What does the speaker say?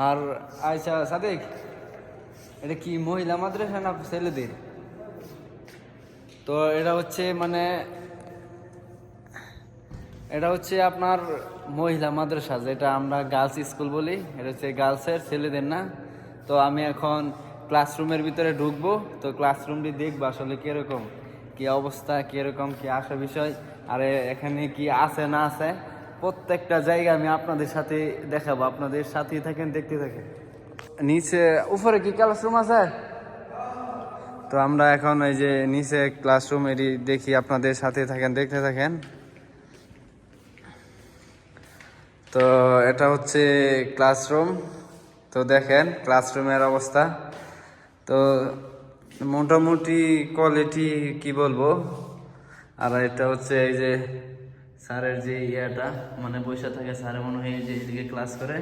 আর আচ্ছা সাদেক, এটা কি মহিলা মাদ্রাসা না ছেলেদের? তো এটা হচ্ছে মানে এটা হচ্ছে আপনার মহিলা মাদ্রাসা, যেটা আমরা গার্লস স্কুল বলি, এটা হচ্ছে গার্লসের, ছেলেদের না। তো আমি এখন ক্লাসরুমের ভিতরে ঢুকবো, তো ক্লাসরুমটি দেখবো আসলে কীরকম কি অবস্থা, কীরকম কি আসা বিষয়, আর এখানে কি আছে না আছে প্রত্যেকটা জায়গা আমি আপনাদের সাথে দেখাবো। আপনাদের সাথেই থাকেন, দেখতে থাকেন। নিচে উপরে কি ক্লাসরুম আছে? তো আমরা এখন এই যে নিচে ক্লাসরুম এটি দেখি, আপনাদের সাথে থাকেন, দেখতে থাকেন। তো এটা হচ্ছে ক্লাসরুম। তো দেখেন ক্লাসরুমের অবস্থা, তো মোটামুটি কোয়ালিটি কি বলবো। আর এটা হচ্ছে এই যে স্যারের যে ইয়াটা, মানে বসে থাকে স্যারের, মনে হয় যে এদিকে ক্লাস করে।